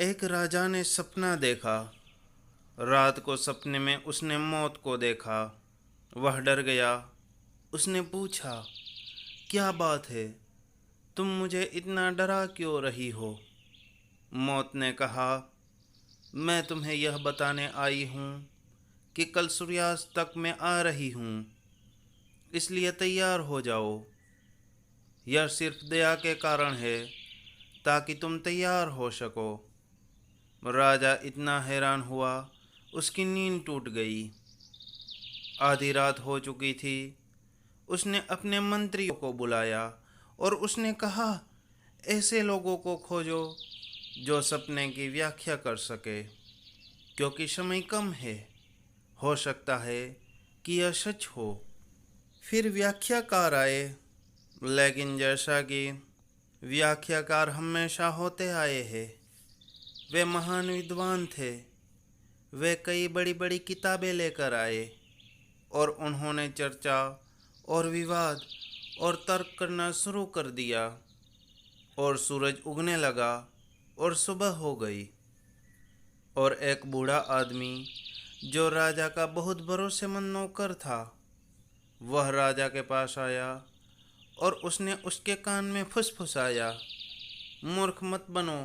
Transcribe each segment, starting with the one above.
एक राजा ने सपना देखा। रात को सपने में उसने मौत को देखा। वह डर गया। उसने पूछा, क्या बात है, तुम मुझे इतना डरा क्यों रही हो? मौत ने कहा, मैं तुम्हें यह बताने आई हूँ कि कल सूर्यास्त तक मैं आ रही हूँ, इसलिए तैयार हो जाओ। यह सिर्फ दया के कारण है, ताकि तुम तैयार हो सको। राजा इतना हैरान हुआ, उसकी नींद टूट गई। आधी रात हो चुकी थी। उसने अपने मंत्रियों को बुलाया और उसने कहा, ऐसे लोगों को खोजो जो सपने की व्याख्या कर सके, क्योंकि समय कम है। हो सकता है कि यह सच हो। फिर व्याख्याकार आए, लेकिन जैसा कि व्याख्याकार हमेशा होते आए हैं, वे महान विद्वान थे। वे कई बड़ी बड़ी किताबें लेकर आए और उन्होंने चर्चा और विवाद और तर्क करना शुरू कर दिया। और सूरज उगने लगा और सुबह हो गई। और एक बूढ़ा आदमी जो राजा का बहुत भरोसेमंद नौकर था, वह राजा के पास आया और उसने उसके कान में फुसफुसाया, मूर्ख मत बनो।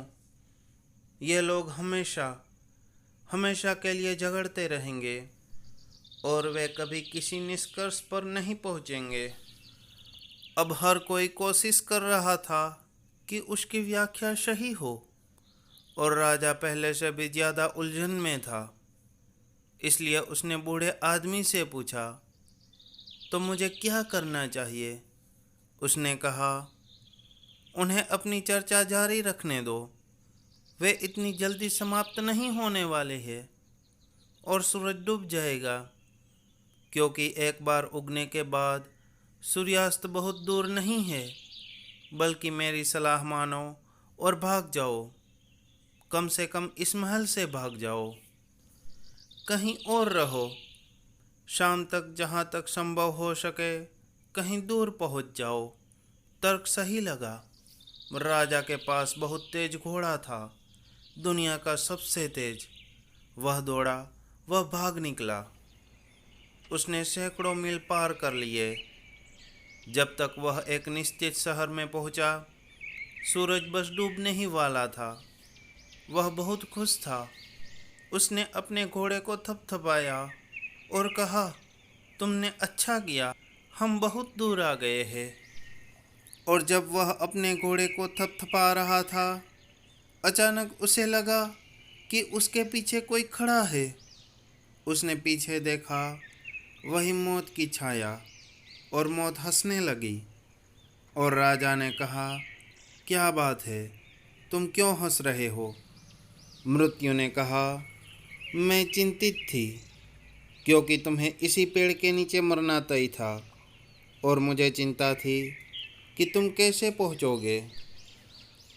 ये लोग हमेशा हमेशा के लिए झगड़ते रहेंगे और वे कभी किसी निष्कर्ष पर नहीं पहुंचेंगे। अब हर कोई कोशिश कर रहा था कि उसकी व्याख्या सही हो, और राजा पहले से भी ज़्यादा उलझन में था। इसलिए उसने बूढ़े आदमी से पूछा, तो मुझे क्या करना चाहिए? उसने कहा, उन्हें अपनी चर्चा जारी रखने दो। वे इतनी जल्दी समाप्त नहीं होने वाले हैं और सूरज डूब जाएगा, क्योंकि एक बार उगने के बाद सूर्यास्त बहुत दूर नहीं है। बल्कि मेरी सलाह मानो और भाग जाओ। कम से कम इस महल से भाग जाओ। कहीं और रहो। शाम तक जहाँ तक संभव हो सके कहीं दूर पहुँच जाओ। तर्क सही लगा। राजा के पास बहुत तेज घोड़ा था, दुनिया का सबसे तेज। वह दौड़ा, वह भाग निकला। उसने सैकड़ों मील पार कर लिए। जब तक वह एक निश्चित शहर में पहुंचा, सूरज बस डूबने ही वाला था। वह बहुत खुश था। उसने अपने घोड़े को थपथपाया और कहा, तुमने अच्छा किया, हम बहुत दूर आ गए हैं। और जब वह अपने घोड़े को थपथपा रहा था, अचानक उसे लगा कि उसके पीछे कोई खड़ा है। उसने पीछे देखा, वही मौत की छाया। और मौत हंसने लगी। और राजा ने कहा, क्या बात है, तुम क्यों हंस रहे हो? मृत्यु ने कहा, मैं चिंतित थी, क्योंकि तुम्हें इसी पेड़ के नीचे मरना तय था, और मुझे चिंता थी कि तुम कैसे पहुंचोगे।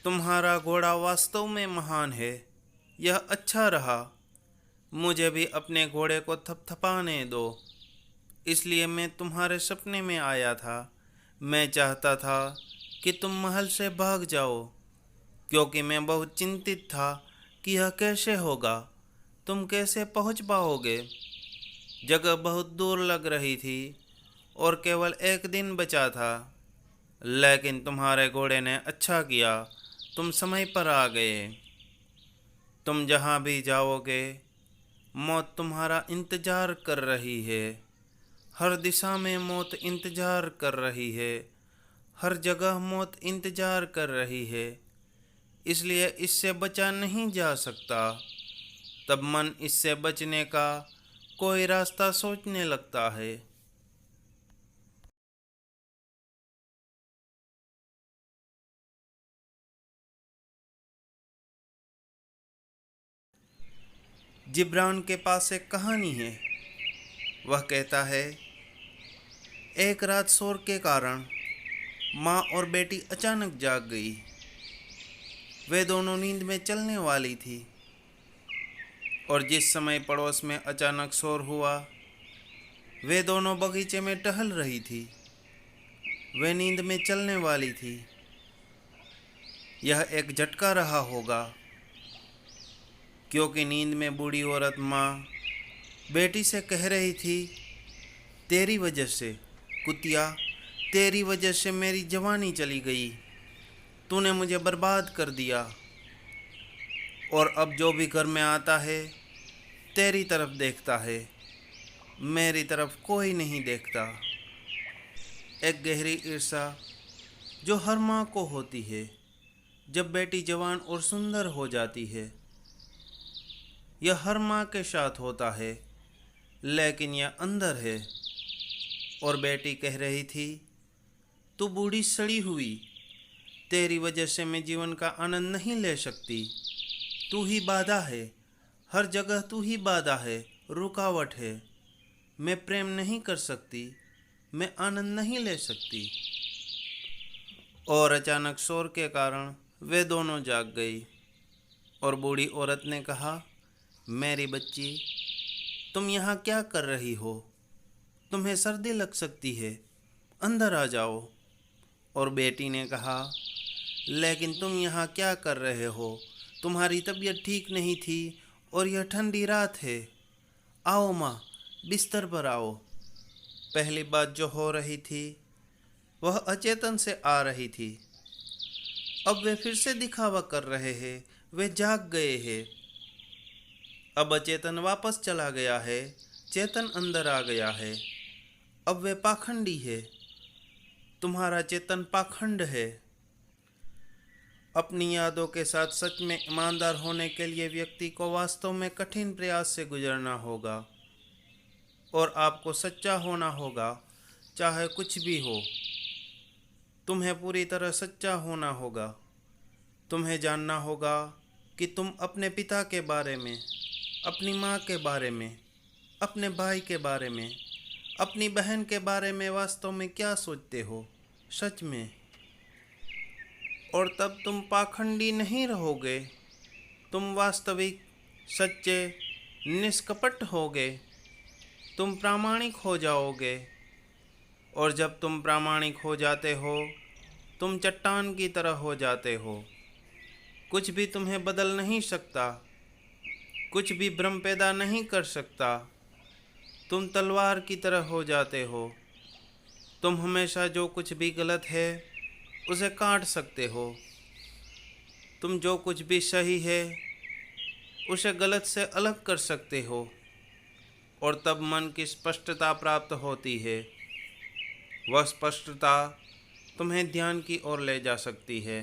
तुम्हारा घोड़ा वास्तव में महान है। यह अच्छा रहा। मुझे भी अपने घोड़े को थपथपाने दो। इसलिए मैं तुम्हारे सपने में आया था। मैं चाहता था कि तुम महल से भाग जाओ, क्योंकि मैं बहुत चिंतित था कि यह कैसे होगा, तुम कैसे पहुंच पाओगे। जगह बहुत दूर लग रही थी और केवल एक दिन बचा था। लेकिन तुम्हारे घोड़े ने अच्छा किया, तुम समय पर आ गए। तुम जहाँ भी जाओगे, मौत तुम्हारा इंतजार कर रही है। हर दिशा में मौत इंतजार कर रही है। हर जगह मौत इंतजार कर रही है। इसलिए इससे बचा नहीं जा सकता। तब मन इससे बचने का कोई रास्ता सोचने लगता है। जिब्रान के पास एक कहानी है। वह कहता है, एक रात शोर के कारण माँ और बेटी अचानक जाग गई। वे दोनों नींद में चलने वाली थी, और जिस समय पड़ोस में अचानक शोर हुआ, वे दोनों बगीचे में टहल रही थी। वे नींद में चलने वाली थी। यह एक झटका रहा होगा। क्योंकि नींद में बूढ़ी औरत माँ बेटी से कह रही थी, तेरी वजह से कुतिया, तेरी वजह से मेरी जवानी चली गई, तूने मुझे बर्बाद कर दिया, और अब जो भी घर में आता है तेरी तरफ देखता है, मेरी तरफ कोई नहीं देखता। एक गहरी ईर्ष्या जो हर माँ को होती है जब बेटी जवान और सुंदर हो जाती है। यह हर माँ के साथ होता है, लेकिन यह अंदर है। और बेटी कह रही थी, तू बूढ़ी सड़ी हुई, तेरी वजह से मैं जीवन का आनंद नहीं ले सकती, तू ही बाधा है, हर जगह तू ही बाधा है, रुकावट है, मैं प्रेम नहीं कर सकती, मैं आनंद नहीं ले सकती। और अचानक शोर के कारण वे दोनों जाग गई और बूढ़ी औरत ने कहा, मेरी बच्ची, तुम यहाँ क्या कर रही हो? तुम्हें सर्दी लग सकती है, अंदर आ जाओ। और बेटी ने कहा, लेकिन तुम यहाँ क्या कर रहे हो? तुम्हारी तबीयत ठीक नहीं थी और यह ठंडी रात है। आओ माँ, बिस्तर पर आओ। पहली बात जो हो रही थी वह अचेतन से आ रही थी। अब वे फिर से दिखावा कर रहे हैं, वे जाग गए हैं। अब अचेतन वापस चला गया है, चेतन अंदर आ गया है। अब वे पाखंडी है, तुम्हारा चेतन पाखंड है। अपनी यादों के साथ सच में ईमानदार होने के लिए व्यक्ति को वास्तव में कठिन प्रयास से गुजरना होगा, और आपको सच्चा होना होगा, चाहे कुछ भी हो। तुम्हें पूरी तरह सच्चा होना होगा। तुम्हें जानना होगा कि तुम अपने पिता के बारे में, अपनी माँ के बारे में, अपने भाई के बारे में, अपनी बहन के बारे में वास्तव में क्या सोचते हो, सच में। और तब तुम पाखंडी नहीं रहोगे, तुम वास्तविक, सच्चे, निष्कपट होगे, तुम प्रामाणिक हो जाओगे। और जब तुम प्रामाणिक हो जाते हो, तुम चट्टान की तरह हो जाते हो। कुछ भी तुम्हें बदल नहीं सकता, कुछ भी भ्रम पैदा नहीं कर सकता। तुम तलवार की तरह हो जाते हो। तुम हमेशा जो कुछ भी गलत है उसे काट सकते हो। तुम जो कुछ भी सही है उसे गलत से अलग कर सकते हो। और तब मन की स्पष्टता प्राप्त होती है। वह स्पष्टता तुम्हें ध्यान की ओर ले जा सकती है।